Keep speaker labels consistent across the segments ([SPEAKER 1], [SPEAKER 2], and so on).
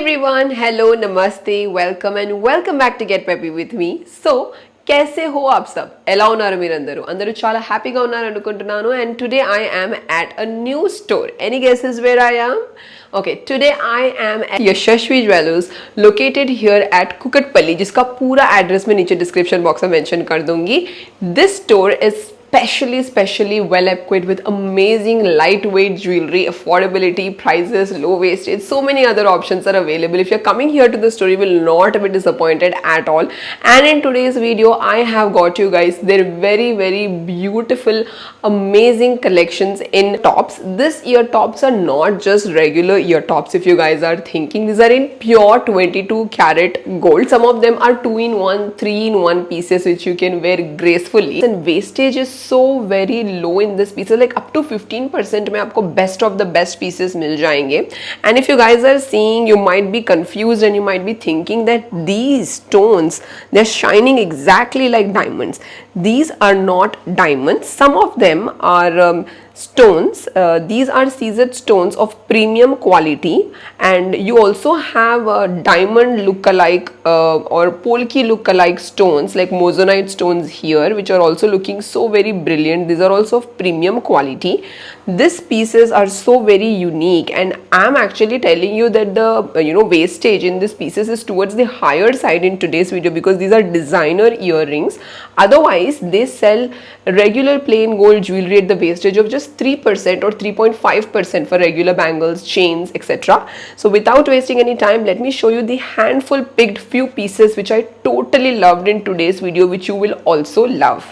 [SPEAKER 1] everyone, hello, namaste, welcome and welcome back to Get Peppy with me. So, कैसे हो आप सब ఎలా ఉన్నారు మీరందరూ అందరూ చాలా హ్యాపీగా ఉన్నారు అనుకుంటున్నాను and today I am at a new store. Any guesses where I am? Okay, today I am at Yashashvi Jewellers located here at Kukatpalli जिसका पूरा एड्रेस मैं नीचे डिस्क्रिप्शन बॉक्स में मेंशन कर दूंगी. This store is specially well equipped with amazing lightweight jewelry, affordability, prices, low wastage, so many other options are available. If you're coming here to the store, you will not be disappointed at all. And in today's video, I have got you guys their very beautiful, amazing collections in tops. This ear tops are not just regular ear tops if you guys are thinking. These are in pure 22 karat gold. Some of them are 2-in-1, 3-in-1 pieces which you can wear gracefully. And wastage is so very low in this pieces, like up to 15% में आपको best of the best pieces मिल जाएंगे. And if you guys are seeing, you might be confused and you might be thinking that these stones, they're shining exactly like diamonds. These are not diamonds. Some of them are stones. These are seized stones of premium quality, and you also have diamond look-alike or polki look-alike stones like moissanite stones here, which are also looking so very brilliant. These are also of premium quality. These pieces are so very unique, and I'm actually telling you that the wastage in these pieces is towards the higher side in today's video because these are designer earrings. Otherwise, they sell regular plain gold jewelry at the wastage of just 3% or 3.5% for regular bangles, chains, etc. So without wasting any time, let me show you the handful picked few pieces which I totally loved in today's video, which you will also love.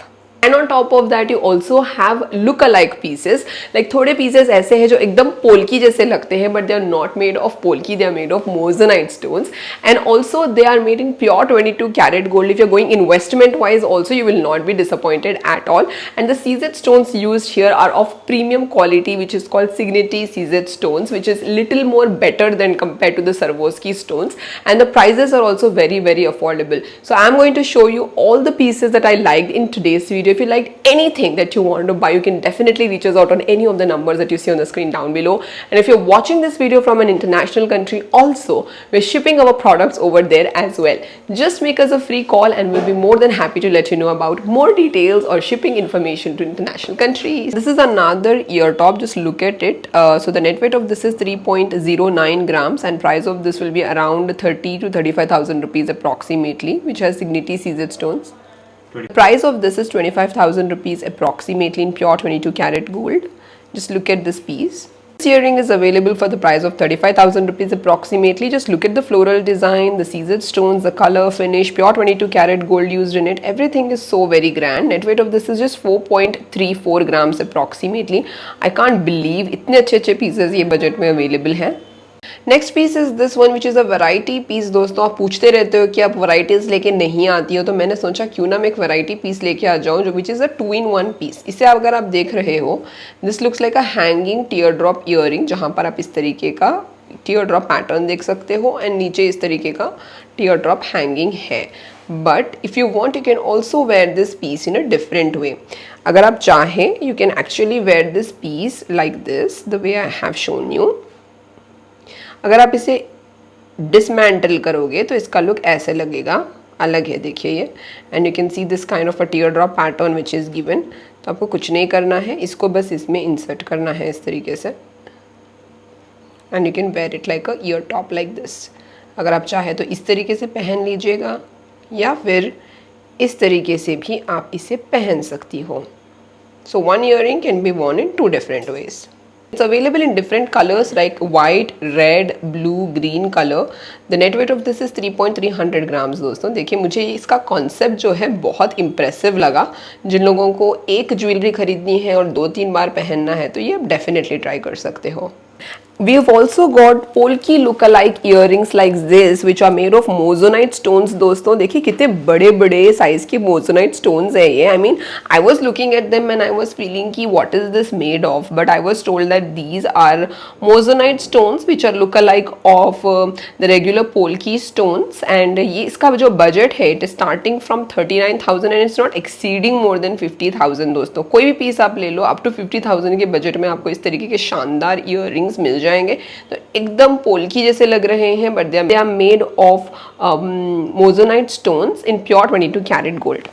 [SPEAKER 1] And on top of that, you also have look-alike pieces. Like थोड़े pieces ऐसे हैं जो एकदम पोल्की जैसे लगते हैं, but they are not made of polki. They are made of moissanite stones, and also they are made in pure 22 karat gold. If you're going investment-wise, also you will not be disappointed at all. And the seized stones used here are of premium quality, which is called Signety seized stones, which is little more better than compared to the Swarovski stones. And the prices are also very affordable. So I'm going to show you all the pieces that I liked in today's video. If you liked anything that you want to buy, you can definitely reach us out on any of the numbers that you see on the screen down below. And if you're watching this video from an international country, also we're shipping our products over there as well. Just make us a free call and we'll be more than happy to let you know about more details or shipping information to international countries. This is another ear top. Just look at it. So the net weight of this is 3.09 grams and price of this will be around 30 to 35,000 rupees approximately, which has Signety seized stones. The price of this is 25,000 rupees approximately in pure 22 karat gold. Just look at this piece. This earring is available for the price of 35,000 rupees approximately. Just look at the floral design, the seized stones, the color, finish, pure 22 karat gold used in it. Everything is so very grand. Net weight of this is just 4.34 grams approximately. I can't believe इतने अच्छे pieces ये budget में available हैं. Next piece is this one which is a variety piece. दोस्तों आप पूछते रहते हो कि आप वैरायटीज़ लेके नहीं आती हो, तो मैंने सोचा क्यों ना मैं एक वैरायटी पीस लेके आ जाऊँ जो विच इज़ अ 2-in-1 पीस. इसे अगर आप देख रहे हो, this looks like a hanging teardrop earring, जहाँ पर आप इस तरीके का टीयर ड्रॉप पैटर्न देख सकते हो एंड नीचे इस तरीके का टीयर ड्रॉप हैंगिंग है. But if you want, you can also wear this piece in a different way. अगर आप चाहें, you can actually wear this piece like this, the way I have shown you. अगर आप इसे dismantle करोगे तो इसका लुक ऐसे लगेगा, अलग है, देखिए ये. And you can see this kind of a tier drop pattern which is given. तो आपको कुछ नहीं करना है, इसको बस इसमें इंसर्ट करना है इस तरीके से and you can wear it like a year top like this. अगर आप चाहे तो इस तरीके से पहन लीजिएगा या फिर इस तरीके से भी आप इसे पहन सकती हो. So one earring can be worn in 2 different ways. It's available in different colors like white, red, blue, green color. The net weight of this is 3.300 grams. दोस्तों देखिए, मुझे इसका कॉन्सेप्ट जो है बहुत इम्प्रेसिव लगा. जिन लोगों को एक ज्वेलरी खरीदनी है और 2-3 बार पहनना है तो ये आप डेफिनेटली ट्राई कर सकते हो. We have also got polki look-alike earrings like this, which are made of moissanite stones. दोस्तों देखिए कितने बड़े साइज के moissanite stones है ये. I mean, I was looking at them and I was feeling कि what is this made of? But I was told that these are moissanite stones which are look-alike of the regular polki stones. And ये इसका जो budget है, it is starting from 39,000 and it's not exceeding more than 50,000. दोस्तों कोई भी piece आप ले लो, up to 50,000 के बजट में आपको इस तरीके के शानदार earrings मिल जाएंगे। तो एकदम पोल्की जैसे लग रहे हैं, but they are made of moissanite stones in pure 22 carat gold.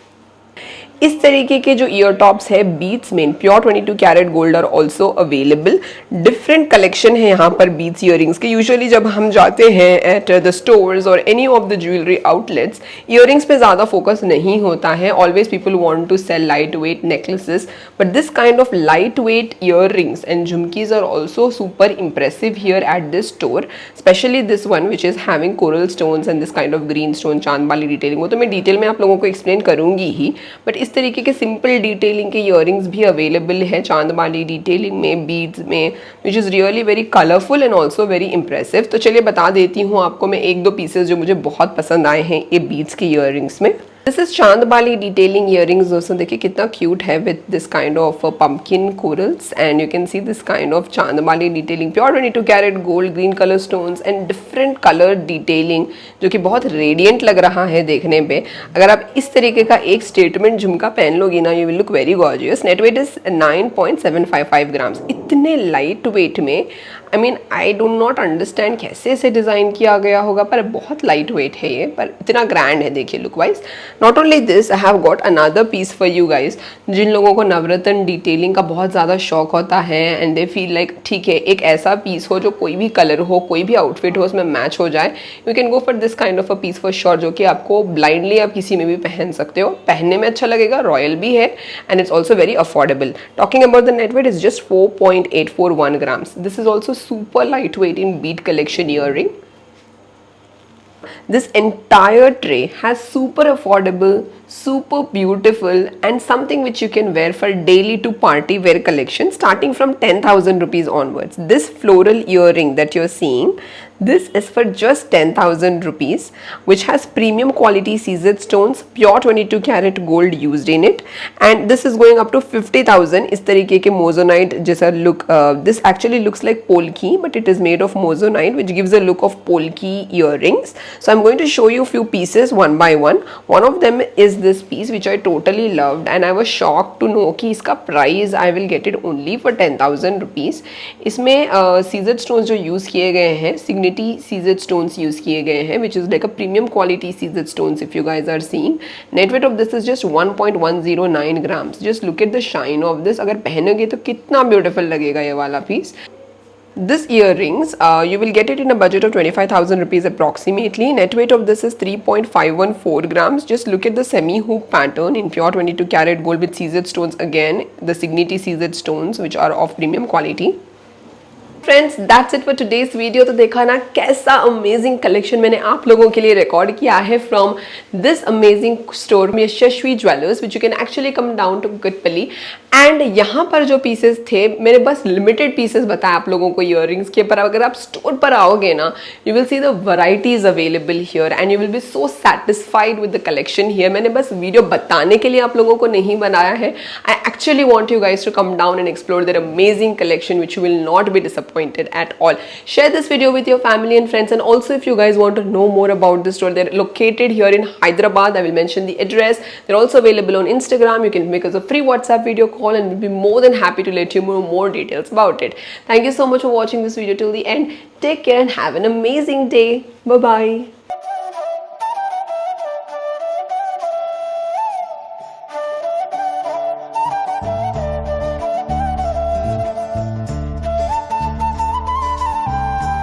[SPEAKER 1] इस तरीके के जो ईयर टॉप्स है बीट्स में pure 22 carat gold are also available. Different collection है यहाँ पर बीट्स ईयरिंग्स के। यूजुअली जब हम जाते हैं एट द स्टोर्स और any of the jewellery outlets, earrings पे ज़्यादा फोकस नहीं होता है। Always people want to sell light weight necklaces, but this kind of light weight earrings and झुमकीज are also super impressive here at this store, especially this one which is having coral stones and this kind of green stone chandbali detailing. वो तो मैं detail में आप लोगों को explain करूंगी ही, but इस तरीके के सिंपल डिटेलिंग के ईयरिंग्स भी अवेलेबल है चांदबाली डिटेलिंग में, बीड्स में, which is really very colourful and also very impressive. तो चलिए बता देती हूँ आपको मैं एक दो पीसेज जो मुझे बहुत पसंद आए हैं ये बीड्स के ईयरिंग्स में। This is chandbali detailing earrings. दोस्तों देखिए कितना क्यूट है with this kind of pumpkin corals and you can see this kind of chandbali detailing, pure 22 carat gold, green colour stones and different colour detailing जो कि बहुत radiant लग रहा है देखने पे। अगर आप इस तरीके का एक स्टेटमेंट झुमका पहन लोगी ना, you will look very gorgeous. Net weight is 9.755 grams, इतने लाइट वेट में। आई डू नॉट अंडरस्टैंड कैसे इसे डिज़ाइन किया गया होगा, पर बहुत लाइट वेट है ये, पर इतना ग्रैंड है देखिए look wise. Not only this, I have got another piece for you guys. जिन लोगों को नवरत्न डिटेलिंग का बहुत ज़्यादा शौक होता है एंड दे फील लाइक ठीक है एक ऐसा पीस हो जो कोई भी कलर हो, कोई भी आउटफिट हो, उसमें मैच हो जाए, you can go for this kind of a piece for sure, जो कि आपको ब्लाइंडली आप किसी में भी पहन सकते हो। पहनने में अच्छा लगेगा, रॉयल भी है and it's also very affordable. Talking about the net weight is just 4.841 grams. This is also super lightweight in bead collection earring. This entire tray has super affordable, super beautiful and something which you can wear for daily to party wear collection starting from 10,000 rupees onwards. This floral earring that you're seeing, this is for just 10,000 rupees, which has premium quality seized stones, pure 22 carat gold used in it, and this is going up to 50,000. इस तरीके के मोजोनाइट जैसा look, this actually looks like polki, but it is made of moissanite, which gives a look of polki earrings. So I'm going to show you a few pieces one by one. One of them is this piece, which I totally loved, and I was shocked to know कि इसका price I will get it only for 10,000 rupees. इसमें seized stones जो use किए गए हैं, seized stones use किए गए हैं, which is like a premium quality seized stones if you guys are seeing. Net weight of this is just 1.109 grams. Just look at the shine of this. अगर पहनोगे तो कितना beautiful लगेगा ये वाला piece. This earrings, you will get it in a budget of 25,000 rupees approximately. Net weight of this is 3.514 grams. Just look at the semi hoop pattern in pure 22 carat gold with seized stones, again the Signity seized stones which are of premium quality. Friends that's it for today's video. तो देखा ना कैसा amazing collection मैंने आप लोगों के लिए record किया है फ्रॉम दिस अमेजिंग स्टोर में Yashasvi jewellers, which you can actually come down to Kukatpally. And यहाँ पर जो पीसेस थे मैंने बस लिमिटेड पीसेस बताया आप लोगों को ईयरिंग्स के, पर अगर आप स्टोर पर आओगे ना you will see the varieties available here and you will be so satisfied with the collection here. मैंने बस वीडियो बताने के लिए आप लोगों को नहीं बनाया है। I actually want you guys to come down and explore their amazing collection which you will not be disappointed at all. Share this video with your family and friends, and also if you guys want to know more about this store, they're located here in Hyderabad. I will mention the address. They're also available on Instagram. You can make us a free WhatsApp video call and we'll be more than happy to let you know more details about it. Thank you so much for watching this video till the end. Take care and have an amazing day. Bye bye.